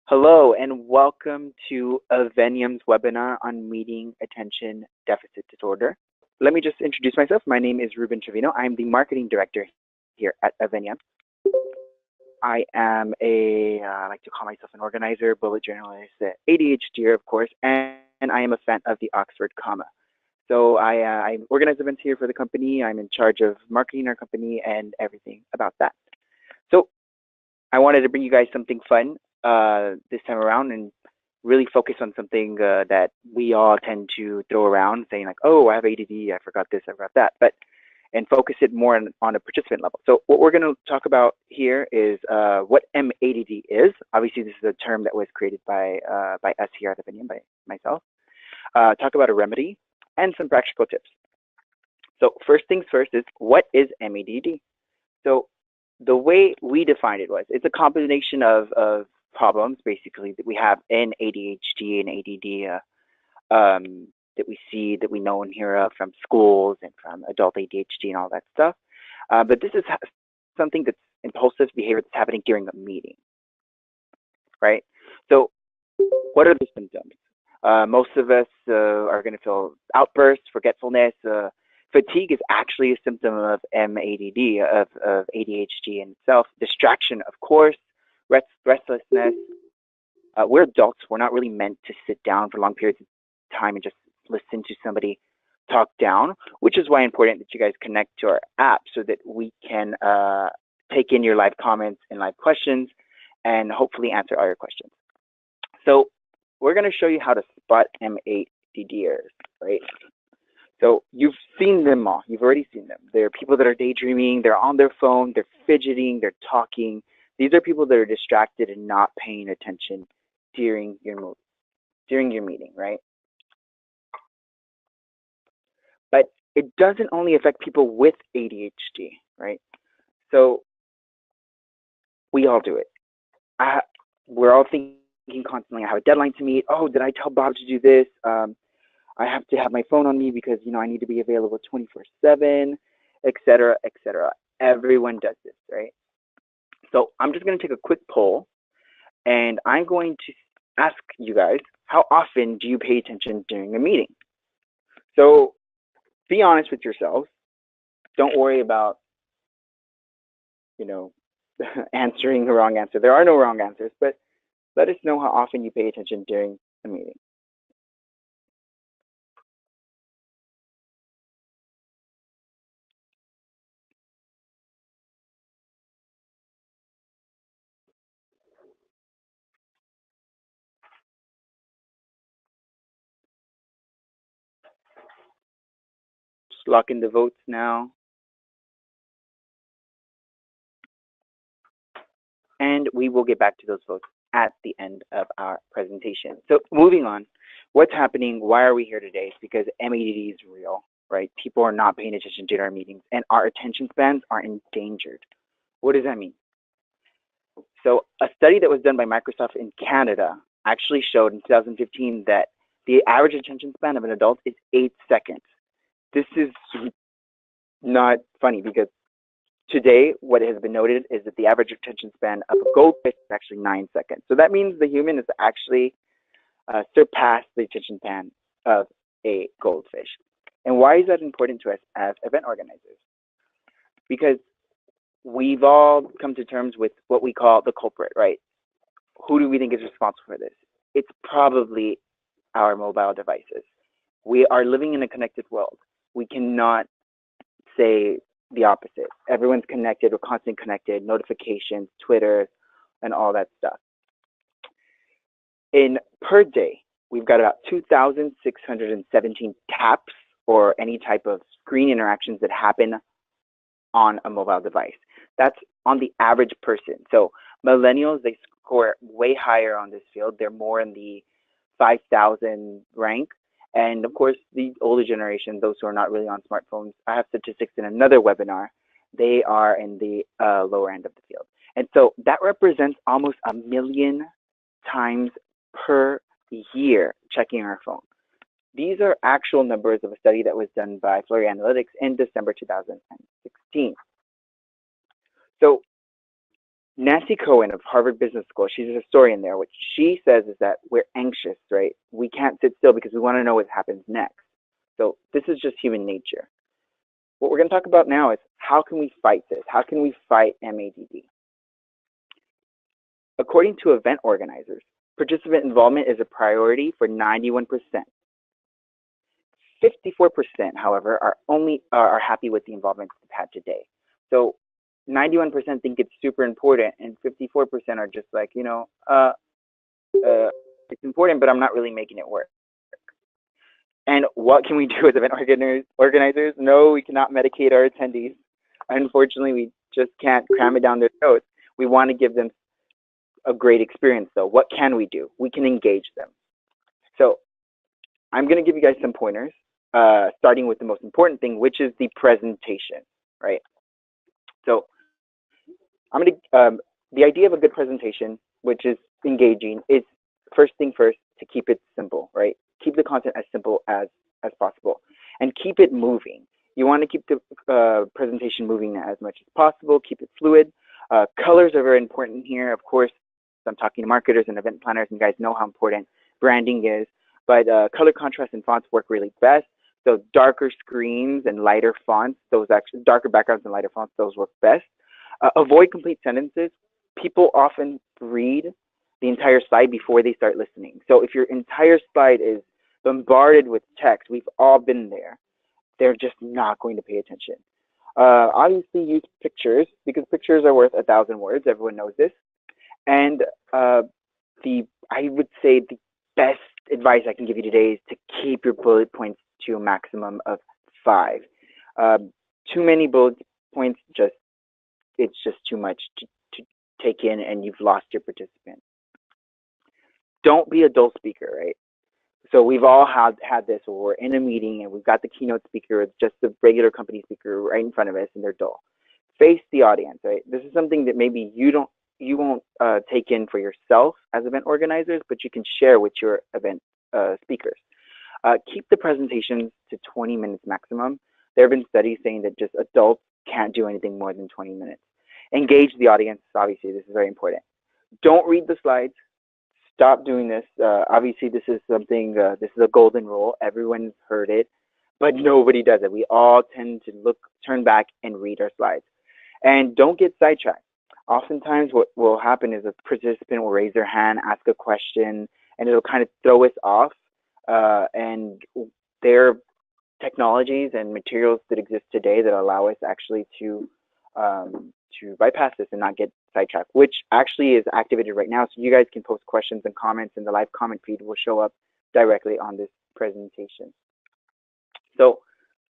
Hello and welcome to Evenium's webinar on meeting attention deficit disorder. Let me just introduce myself. My name is Ruben Trevino. I'm the marketing director here at Evenium. I like to call myself an organizer, bullet journalist, ADHD, of course, and I am a fan of the Oxford comma. So I organize events here for the company. I'm in charge of marketing our company and everything about that. So I wanted to bring you guys something fun this time around and really focus on something that we all tend to throw around, saying like, "Oh, I have ADD. I forgot this. I forgot that," and focus it more on a participant level. So what we're going to talk about here is what MADD is. Obviously, this is a term that was created by us here at Evenium, by myself. Talk about a remedy and some practical tips. So first things first is, what is MADD? So the way we defined it was, it's a combination of problems basically that we have in ADHD and ADD that we see, that we know and hear of from schools and from adult ADHD and all that stuff. But this is something that's impulsive behavior that's happening during a meeting, right? So what are the symptoms? Most of us are going to feel outbursts, forgetfulness. Fatigue is actually a symptom of MADD, of ADHD in itself. Distraction, of course, restlessness. We're adults. We're not really meant to sit down for long periods of time and just listen to somebody talk down, which is why it's important that you guys connect to our app so that we can take in your live comments and live questions and hopefully answer all your questions. So we're going to show you how to spot MADDers, right? So you've seen them all. You've already seen them. They're people that are daydreaming. They're on their phone. They're fidgeting. They're talking. These are people that are distracted and not paying attention during your meeting, right? But it doesn't only affect people with ADHD, right? So we all do it. We're all thinking constantly, I have a deadline to meet. Oh, did I tell Bob to do this? I have to have my phone on me because, I need to be available 24/7, et cetera, et cetera. Everyone does this, right? So I'm just going to take a quick poll, and I'm going to ask you guys, how often do you pay attention during a meeting? So be honest with yourselves. Don't worry about, answering the wrong answer. There are no wrong answers, but let us know how often you pay attention during a meeting. Just lock in the votes now. And we will get back to those votes at the end of our presentation. So moving on, what's happening? Why are we here today? It's because MADD is real, right? People are not paying attention to our meetings, and our attention spans are endangered. What does that mean? So a study that was done by Microsoft in Canada actually showed in 2015 that the average attention span of an adult is 8 seconds. This is not funny because today, what has been noted is that the average attention span of a goldfish is actually 9 seconds. So that means the human has actually surpassed the attention span of a goldfish. And why is that important to us as event organizers? Because we've all come to terms with what we call the culprit, right? Who do we think is responsible for this? It's probably our mobile devices. We are living in a connected world. We cannot say the opposite. Everyone's connected. We're constantly connected. Notifications, Twitter, and all that stuff. Per day, we've got about 2,617 taps or any type of screen interactions that happen on a mobile device. That's on the average person. So millennials, they score way higher on this field. They're more in the 5,000 rank. And of course, the older generation, those who are not really on smartphones, I have statistics in another webinar. They are in the lower end of the field. And so that represents almost 1 million times per year checking our phone. These are actual numbers of a study that was done by Flurry Analytics in December 2016. So Nancy Cohen of Harvard Business School, she's a historian there. What she says is that we're anxious, right? We can't sit still because we want to know what happens next. So this is just human nature. What we're going to talk about now is how can we fight this? How can we fight MADD? According to event organizers, participant involvement is a priority for 91%. 54%, however, are happy with the involvement they've had today. So 91% think it's super important, and 54% are just like, it's important, but I'm not really making it work. And what can we do as event organizers? No, we cannot medicate our attendees. Unfortunately, we just can't cram it down their throats. We want to give them a great experience, though. What can we do? We can engage them. So I'm going to give you guys some pointers, starting with the most important thing, which is the presentation, right? So the idea of a good presentation, which is engaging, is first thing first, to keep it simple, right? Keep the content as simple as possible, and keep it moving. You want to keep the presentation moving as much as possible. Keep it fluid. Colors are very important here. Of course, I'm talking to marketers and event planners, and you guys know how important branding is. But color contrast and fonts work really best. So darker screens and lighter fonts, darker backgrounds and lighter fonts, those work best. Avoid complete sentences. People often read the entire slide before they start listening. So if your entire slide is bombarded with text, we've all been there, they're just not going to pay attention. Obviously use pictures, because pictures are worth 1,000 words. Everyone knows this. And I would say the best advice I can give you today is to keep your bullet points to a maximum of 5. Too many bullet points, it's just too much to take in, and you've lost your participant. Don't be a dull speaker, right? So we've all had this where we're in a meeting and we've got the keynote speaker, it's just the regular company speaker right in front of us, and they're dull. Face the audience, right? This is something that maybe you won't take in for yourself as event organizers, but you can share with your event speakers. Keep the presentations to 20 minutes maximum. There have been studies saying that just adults can't do anything more than 20 minutes. Engage the audience. Obviously, this is very important. Don't read the slides. Stop doing this. Obviously, this is something, this is a golden rule. Everyone's heard it, but nobody does it. We all tend to turn back and read our slides. And don't get sidetracked. Oftentimes what will happen is a participant will raise their hand, ask a question, and it'll kind of throw us off. And there are technologies and materials that exist today that allow us actually to bypass this and not get sidetracked, which actually is activated right now. So you guys can post questions and comments, and the live comment feed will show up directly on this presentation. So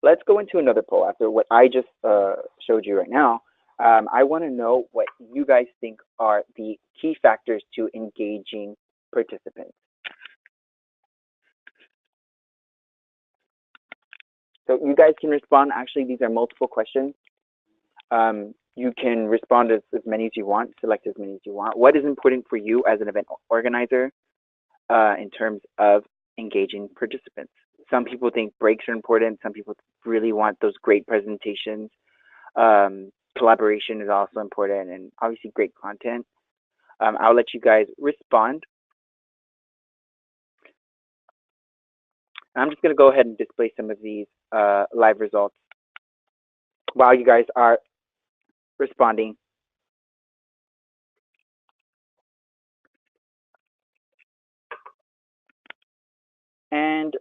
let's go into another poll after what I just showed you right now. I want to know what you guys think are the key factors to engaging participants. So you guys can respond. Actually, these are multiple questions. You can respond as many as you want, select as many as you want. What is important for you as an event organizer in terms of engaging participants? Some people think breaks are important. Some people really want those great presentations. Collaboration is also important, and obviously great content. I'll let you guys respond. I'm just going to go ahead and display some of these live results while you guys are responding. And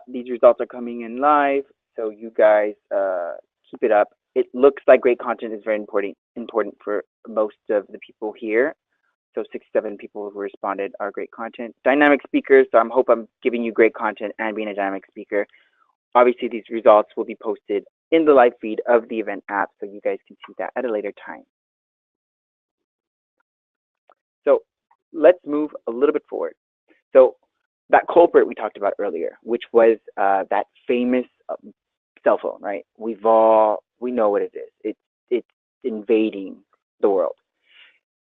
these results are coming in live, so you guys keep it up. It looks like great content is very important for most of the people here. So 67 people who responded are great content. Dynamic speakers, so I hope I'm giving you great content and being a dynamic speaker. Obviously, these results will be posted in the live feed of the event app, so you guys can see that at a later time. So let's move a little bit forward. So that culprit we talked about earlier, which was that famous cell phone, right? We know what it is. It's invading the world.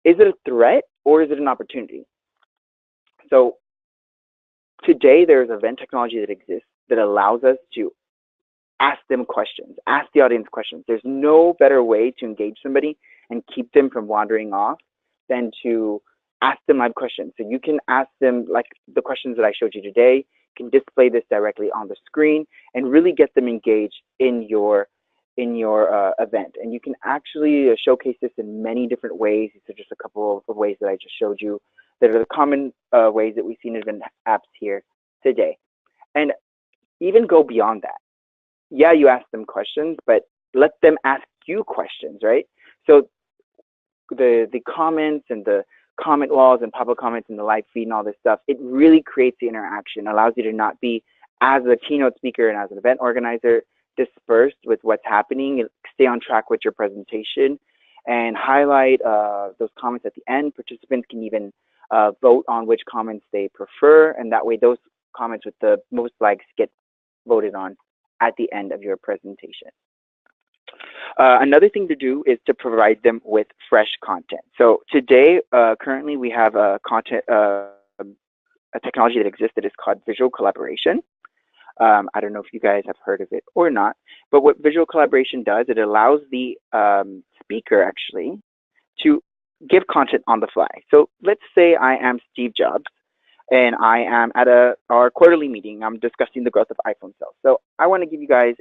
Is it a threat or is it an opportunity? So today there's event technology that exists that allows us to ask them questions, ask the audience questions. There's no better way to engage somebody and keep them from wandering off than to ask them live questions. So you can ask them like the questions that I showed you today. You can display this directly on the screen and really get them engaged in your event. And you can actually showcase this in many different ways. These are just a couple of ways that I just showed you that are the common ways that we see in event apps here today. And even go beyond that. Yeah, you ask them questions, but let them ask you questions, right? So the comments and the comment walls and public comments and the live feed and all this stuff, it really creates the interaction, allows you to not be, as a keynote speaker and as an event organizer, dispersed with what's happening, and stay on track with your presentation and highlight those comments at the end. Participants can even vote on which comments they prefer, and that way those comments with the most likes get voted on at the end of your presentation. Another thing to do is to provide them with fresh content. So today, currently we have a technology that exists that is called visual collaboration. I don't know if you guys have heard of it or not, but what visual collaboration does, it allows the speaker actually to give content on the fly. So let's say I am Steve Jobs and I am at our quarterly meeting. I'm discussing the growth of iPhone sales. So I want to give you guys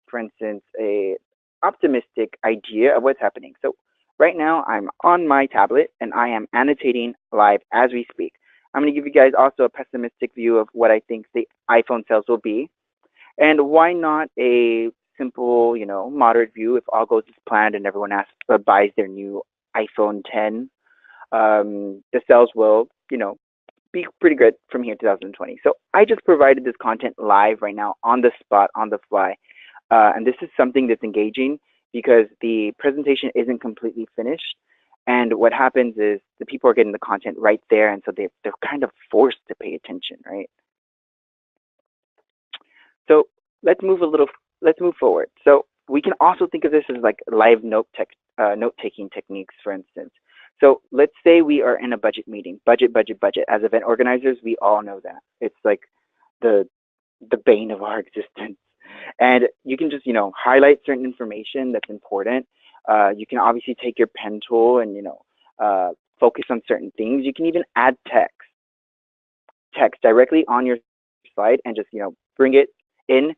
for instance, a optimistic idea of what's happening. So right now I'm on my tablet and I am annotating live as we speak. I'm going to give you guys also a pessimistic view of what I think the iPhone sales will be. And why not a simple, moderate view if all goes as planned and everyone buys their new iPhone 10. The sales will, be pretty good from here to 2020. So I just provided this content live right now on the spot, on the fly. And this is something that's engaging because the presentation isn't completely finished. And what happens is the people are getting the content right there. And so they're kind of forced to pay attention, right? So let's move forward. So we can also think of this as like live note-taking techniques, for instance. So let's say we are in a budget meeting, budget. As event organizers, we all know that. It's like the bane of our existence. And you can just, highlight certain information that's important. You can obviously take your pen tool and, focus on certain things. You can even add text directly on your slide and just, bring it in,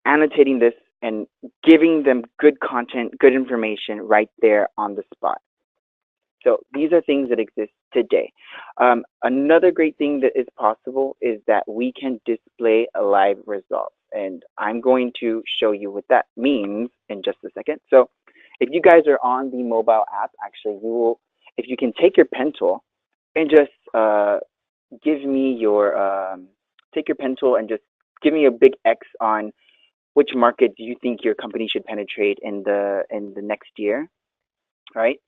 annotating this and giving them good content, good information right there on the spot. So these are things that exist today. Another great thing that is possible is that we can display a live result. And I'm going to show you what that means in just a second. So if you guys are on the mobile app, actually, if you can take your pen tool and just give me take your pen tool and just give me a big X on which market do you think your company should penetrate in the next year, right?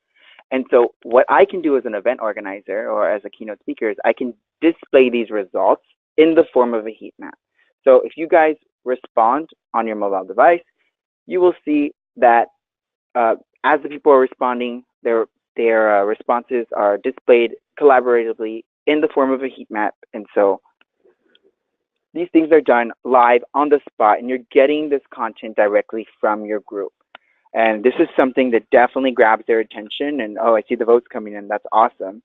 And so what I can do as an event organizer or as a keynote speaker is I can display these results in the form of a heat map. So if you guys respond on your mobile device, you will see that as the people are responding, their responses are displayed collaboratively in the form of a heat map. And so these things are done live on the spot, and you're getting this content directly from your group. And this is something that definitely grabs their attention. And oh, I see the votes coming in. That's awesome.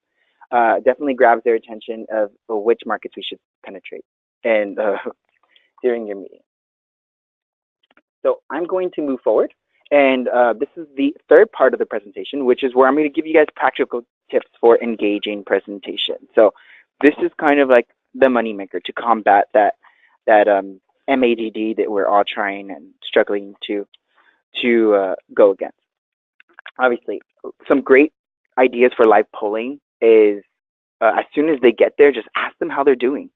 Definitely grabs their attention of which markets we should penetrate and during your meeting. So I'm going to move forward. And this is the third part of the presentation, which is where I'm going to give you guys practical tips for engaging presentation. So this is kind of like the moneymaker to combat that MADD that we're all trying and struggling to go against. Obviously, some great ideas for live polling is as soon as they get there, just ask them how they're doing.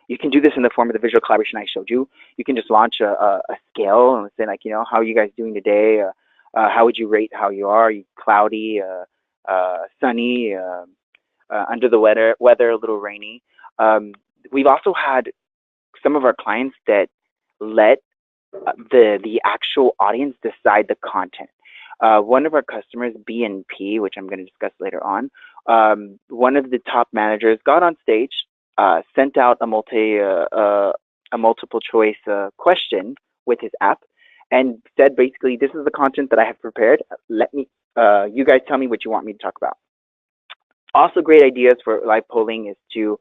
You can do this in the form of the visual collaboration I showed you. You can just launch a scale and say like, how are you guys doing today? How would you rate how you are? Are you cloudy, sunny, under the weather, a little rainy? We've also had some of our clients that let the actual audience decide the content. One of our customers, BNP, which I'm going to discuss later on, one of the top managers got on stage, sent out a multiple choice question with his app, and said basically, this is the content that I have prepared. Let me, you guys tell me what you want me to talk about. Also, great ideas for live polling is to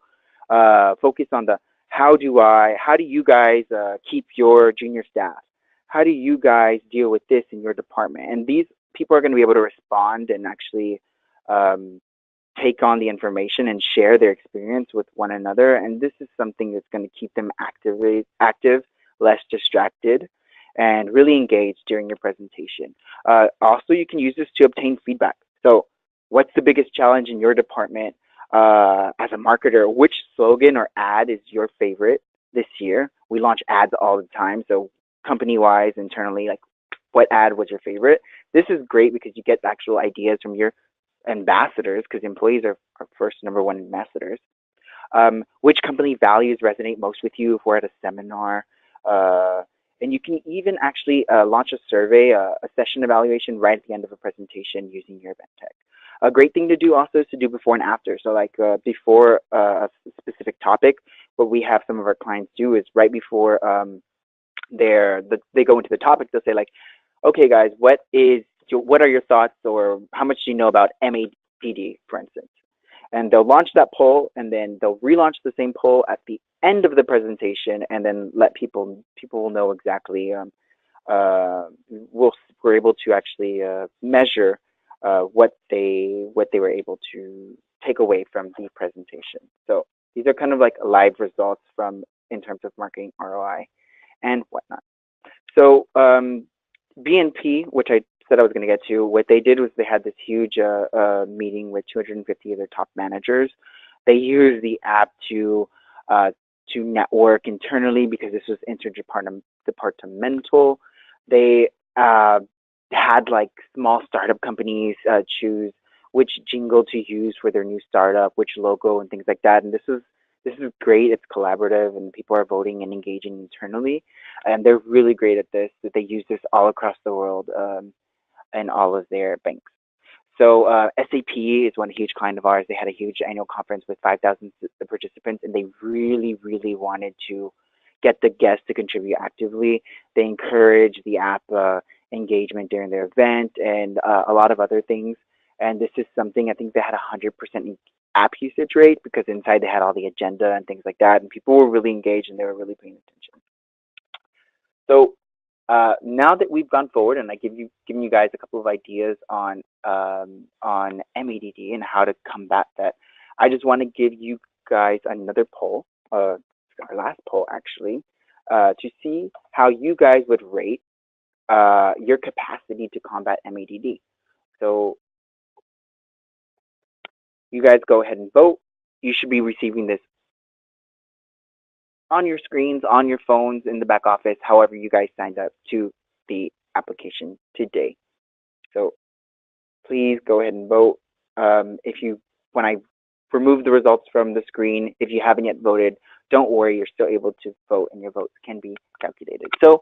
focus on the how do you guys keep your junior staff? How do you guys deal with this in your department? And these people are going to be able to respond and actually um, take on the information and share their experience with one another. And this is something that's going to keep them active, less distracted, and really engaged during your presentation. Also, you can use this to obtain feedback. So, what's the biggest challenge in your department as a marketer? Which slogan or ad is your favorite this year? We launch ads all the time. So, company wise, internally, like what ad was your favorite? This is great because you get actual ideas from your ambassadors, because employees are first number one ambassadors. Which company values resonate most with you if we're at a seminar? Uh, and you can even actually launch a survey, a session evaluation right at the end of a presentation using your event tech. A great thing to do also is to do before and after. So like before a specific topic, what we have some of our clients do is right before they go into the topic, they'll say like, okay guys, what are your thoughts, or how much do you know about MADD, for instance? And they'll launch that poll, and then they'll relaunch the same poll at the end of the presentation, and then let people will know exactly. We're able to actually measure what they were able to take away from the presentation. So these are kind of like live results from in terms of marketing ROI and whatnot. So BNP, which I said I was going to get to, what they did was they had this huge meeting with 250 of their top managers. They used the app uh, to network internally because this was interdepartmental. They had like small startup companies choose which jingle to use for their new startup, which logo, and things like that. And this is great. It's collaborative, and people are voting and engaging internally, and they're really great at this. That they use this all across the world in all of their banks. So SAP is one huge client of ours. They had a huge annual conference with 5,000 participants, and they really, really wanted to get the guests to contribute actively. They encourage the app engagement during their event and a lot of other things. And this is something I think they had 100% app usage rate because inside they had all the agenda and things like that, and people were really engaged and they were really paying attention. So now that we've gone forward and given you guys a couple of ideas on MADD and how to combat that, I just want to give you guys another poll, our last poll actually, to see how you guys would rate your capacity to combat MADD. So you guys go ahead and vote. You should be receiving this on your screens, on your phones, in the back office, however you guys signed up to the application today. So please go ahead and vote. When I remove the results from the screen, if you haven't yet voted, don't worry, you're still able to vote and your votes can be calculated. So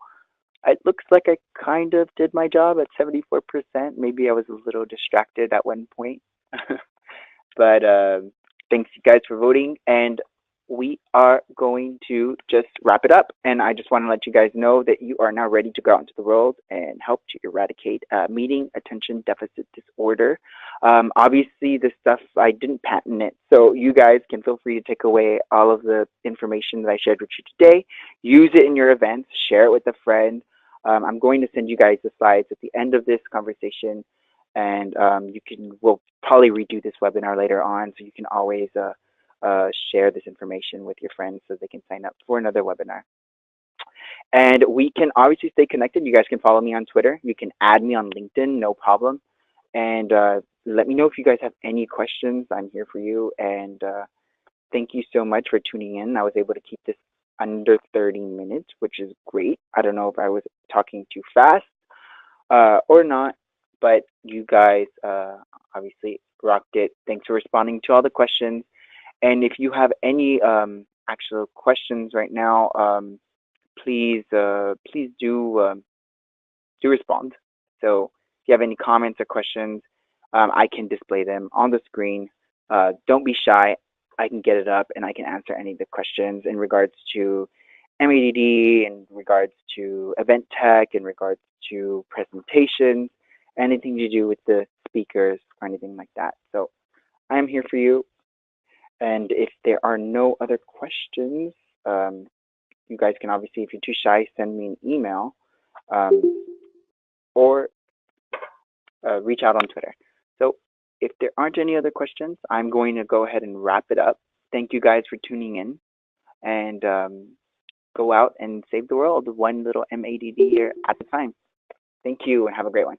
it looks like I kind of did my job at 74%. Maybe I was a little distracted at one point. But thanks you guys for voting, and we are going to just wrap it up. And I just want to let you guys know that you are now ready to go out into the world and help to eradicate meeting attention deficit disorder. Obviously, this stuff, I didn't patent it, so you guys can feel free to take away all of the information that I shared with you today, use it in your events, share it with a friend. I'm going to send you guys the slides at the end of this conversation, and we'll probably redo this webinar later on, so you can always share this information with your friends so they can sign up for another webinar. And we can obviously stay connected. You guys can follow me on Twitter. You can add me on LinkedIn, no problem. And let me know if you guys have any questions. I'm here for you. And thank you so much for tuning in. I was able to keep this under 30 minutes, which is great. I don't know if I was talking too fast or not, but you guys obviously rocked it. Thanks for responding to all the questions. And if you have any actual questions right now, please do respond. So if you have any comments or questions, I can display them on the screen. Don't be shy. I can get it up and I can answer any of the questions in regards to MADD, in regards to event tech, in regards to presentations, anything to do with the speakers or anything like that. So I am here for you. And if there are no other questions, you guys can obviously, if you're too shy, send me an email or reach out on Twitter. So if there aren't any other questions, I'm going to go ahead and wrap it up. Thank you guys for tuning in, and go out and save the world one little MADD year at a time. Thank you and have a great one.